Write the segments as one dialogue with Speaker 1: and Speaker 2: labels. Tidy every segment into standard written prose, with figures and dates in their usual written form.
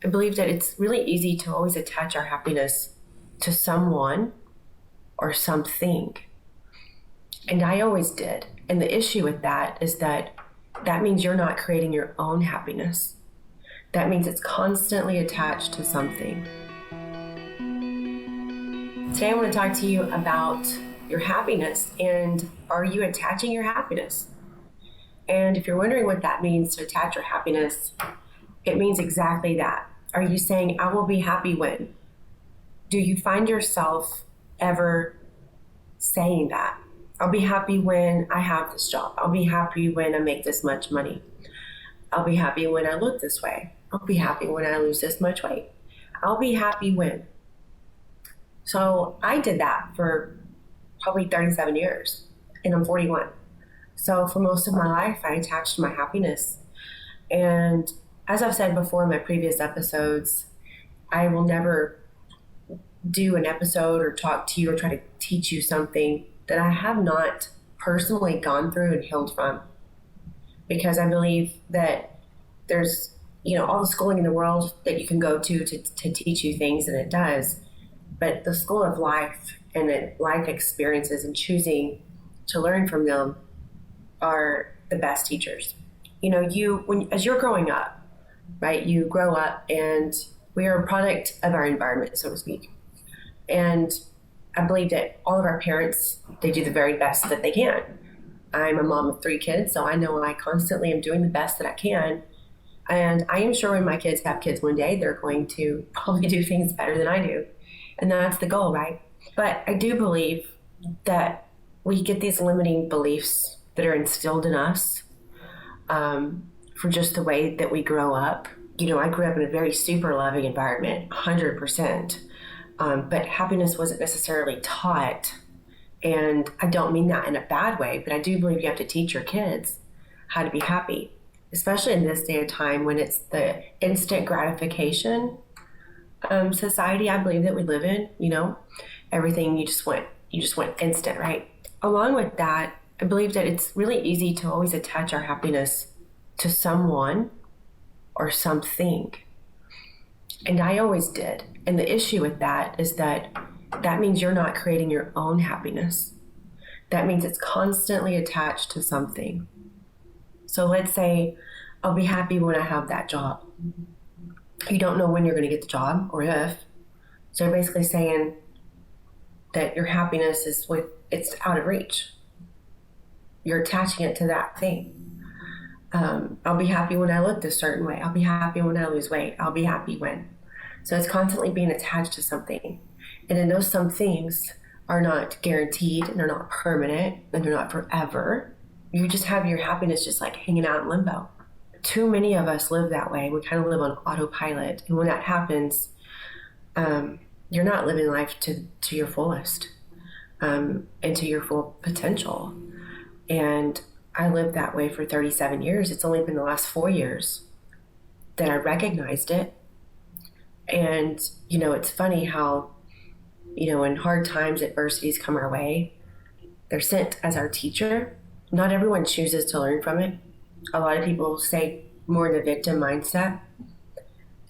Speaker 1: I believe that it's really easy to always attach our happiness to someone or something. And I always did. And the issue with that is that that means you're not creating your own happiness. That means it's constantly attached to something. Today I want to talk to you about your happiness and are you attaching your happiness? And if you're wondering what that means to attach your happiness, it means exactly that. Are you saying, I will be happy when? Do you find yourself ever saying that? I'll be happy when I have this job. I'll be happy when I make this much money. I'll be happy when I look this way. I'll be happy when I lose this much weight. I'll be happy when. So I did that for probably 37 years, and I'm 41. So for most of my life, I attached my happiness. And as I've said before in my previous episodes, I will never do an episode or talk to you or try to teach you something that I have not personally gone through and healed from. Because I believe that there's, all the schooling in the world that you can go to teach you things, and it does. But the school of life and the life experiences and choosing to learn from them are the best teachers. As you're growing up, right, you grow up and we are a product of our environment, so to speak. And I believe that all of our parents, they do the very best that they can. I'm a mom of 3 kids, so I know I constantly am doing the best that I can. And I am sure when my kids have kids one day, they're going to probably do things better than I do. And that's the goal, right? But I do believe that we get these limiting beliefs that are instilled in us from just the way that we grow up. I grew up in a very super loving environment, 100%. But happiness wasn't necessarily taught. And I don't mean that in a bad way, but I do believe you have to teach your kids how to be happy, especially in this day and time when it's the instant gratification society I believe that we live in. Everything you just want instant, right? Along with that, I believe that it's really easy to always attach our happiness to someone or something. And I always did. And the issue with that is that that means you're not creating your own happiness. That means it's constantly attached to something. So let's say I'll be happy when I have that job. You don't know when you're going to get the job or if. So you're basically saying that your happiness it's out of reach. You're attaching it to that thing. I'll be happy when I look this certain way. I'll be happy when I lose weight. I'll be happy when. So it's constantly being attached to something. And then those some things are not guaranteed, and they're not permanent, and they're not forever. You just have your happiness just like hanging out in limbo. Too many of us live that way. We kind of live on autopilot. And when that happens, you're not living life to your fullest and to your full potential. And I lived that way for 37 years. It's only been the last 4 years that I recognized it. And, it's funny how, when hard times, adversities come our way, they're sent as our teacher. Not everyone chooses to learn from it. A lot of people stay more in the victim mindset.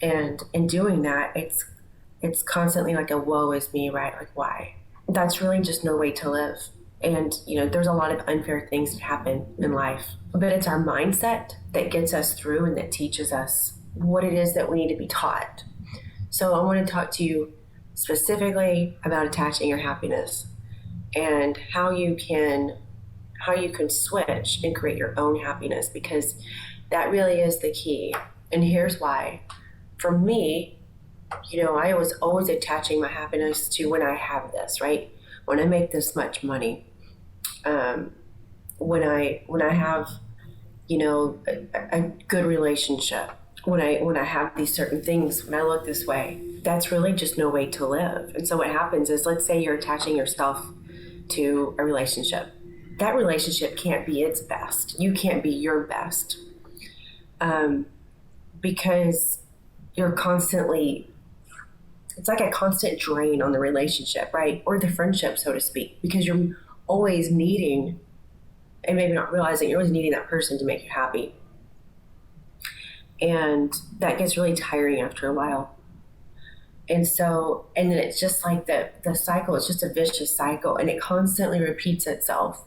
Speaker 1: And in doing that, it's constantly like a woe is me, right? Like, why? That's really just no way to live. And, there's a lot of unfair things that happen in life. But it's our mindset that gets us through and that teaches us what it is that we need to be taught. So I want to talk to you specifically about attaching your happiness and how you can switch and create your own happiness, because that really is the key. And here's why. For me, I was always attaching my happiness to when I have this, right? When I make this much money, when I have, a good relationship, when I have these certain things, when I look this way, that's really just no way to live. And so what happens is, let's say you're attaching yourself to a relationship. That relationship can't be its best. You can't be your best. Because you're constantly, it's like a constant drain on the relationship, right? Or the friendship, so to speak, because you're always needing, and maybe not realizing, you're always needing that person to make you happy. And that gets really tiring after a while. And then it's just like the cycle, it's just a vicious cycle, and it constantly repeats itself.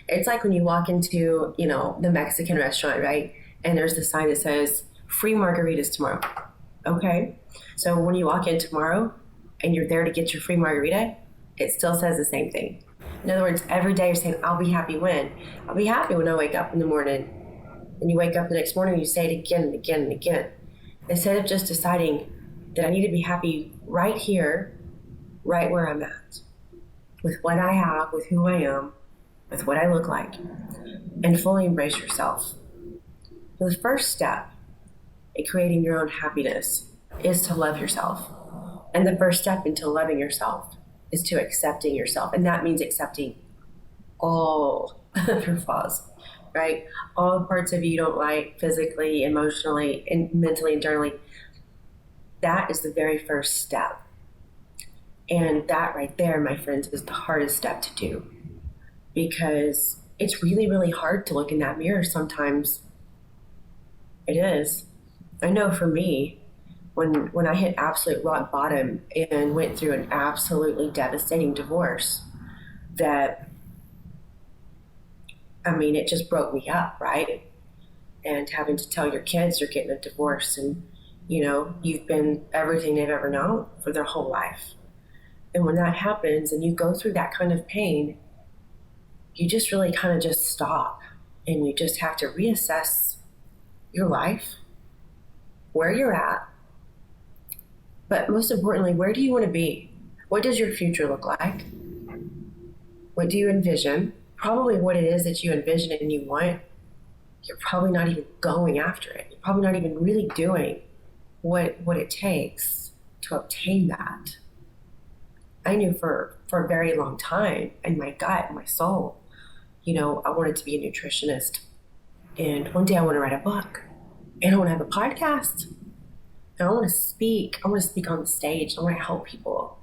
Speaker 1: It's like when you walk into, the Mexican restaurant, right? And there's the sign that says free margaritas tomorrow. Okay. So when you walk in tomorrow and you're there to get your free margarita, it still says the same thing. In other words, every day you're saying, I'll be happy when? I'll be happy when I wake up in the morning. And you wake up the next morning and you say it again and again and again. Instead of just deciding that I need to be happy right here, right where I'm at, with what I have, with who I am, with what I look like, and fully embrace yourself. So the first step in creating your own happiness is to love yourself. And the first step into loving yourself is to accepting yourself. And that means accepting all of your flaws, right? All the parts of you don't like, physically, emotionally, and mentally, internally. That is the very first step. And that right there, my friends, is the hardest step to do, because it's really, really hard to look in that mirror sometimes. It is. I know for me, when I hit absolute rock bottom and went through an absolutely devastating divorce, it just broke me up, right? And having to tell your kids you're getting a divorce, and you've been everything they've ever known for their whole life. And when that happens and you go through that kind of pain, you just really kind of just stop, and you just have to reassess your life, where you're at, but most importantly, where do you want to be? What does your future look like? What do you envision? Probably what it is that you envision and you want, you're probably not even going after it. You're probably not even really doing what it takes to obtain that. I knew for a very long time in my gut, in my soul, I wanted to be a nutritionist. And one day I want to write a book, and I want to have a podcast. And I want to speak. I want to speak on the stage. I want to help people.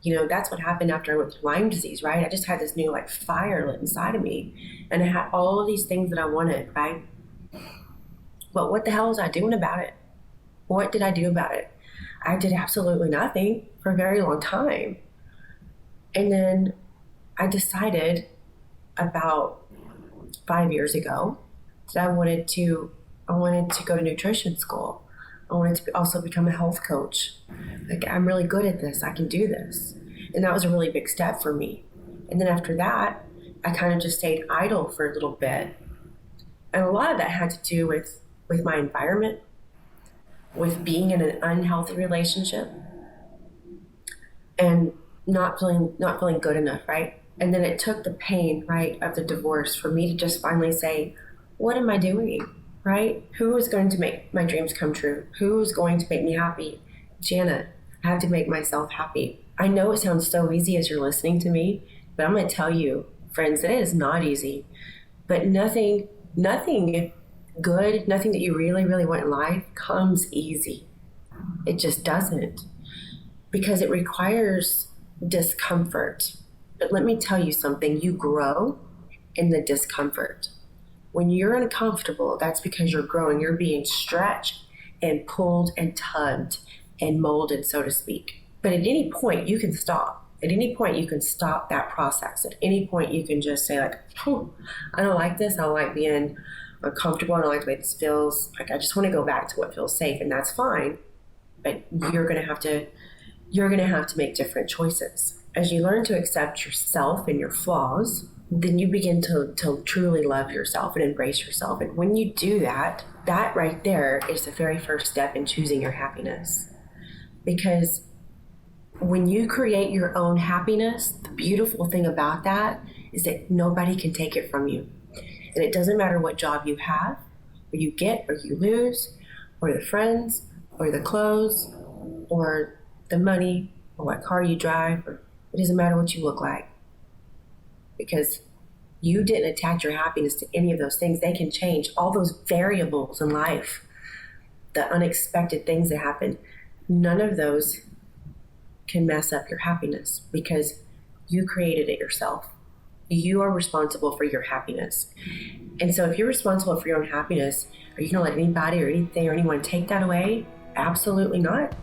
Speaker 1: That's what happened after I went through Lyme disease, right? I just had this new fire lit inside of me, and I had all of these things that I wanted, right? But what the hell was I doing about it? What did I do about it? I did absolutely nothing for a very long time. And then I decided about 5 years ago that I wanted to go to nutrition school. I wanted to also become a health coach. I'm really good at this. I can do this. And that was a really big step for me. And then after that, I kind of just stayed idle for a little bit. And a lot of that had to do with my environment, with being in an unhealthy relationship, and not feeling good enough, right? And then it took the pain, right, of the divorce for me to just finally say, what am I doing? Right? Who is going to make my dreams come true? Who is going to make me happy? Jana, I have to make myself happy. I know it sounds so easy as you're listening to me, but I'm going to tell you, friends, that it is not easy. But nothing good, nothing that you really, really want in life comes easy. It just doesn't, because it requires discomfort. But let me tell you something, you grow in the discomfort. When you're uncomfortable, that's because you're growing. You're being stretched and pulled and tugged and molded, so to speak. But at any point, you can stop. At any point, you can stop that process. At any point, you can just say, I don't like this. I don't like being uncomfortable. I don't like the way this feels. I just want to go back to what feels safe, and that's fine. But you're going to have to make different choices. As you learn to accept yourself and your flaws, then you begin to truly love yourself and embrace yourself. And when you do that right there is the very first step in choosing your happiness. Because when you create your own happiness, the beautiful thing about that is that nobody can take it from you. And it doesn't matter what job you have, or you get, or you lose, or the friends, or the clothes, or the money, or what car you drive, or it doesn't matter what you look like. Because you didn't attach your happiness to any of those things. They can change. All those variables in life, the unexpected things that happen, none of those can mess up your happiness, because you created it yourself. You are responsible for your happiness. And so if you're responsible for your own happiness, are you going to let anybody or anything or anyone take that away? Absolutely not.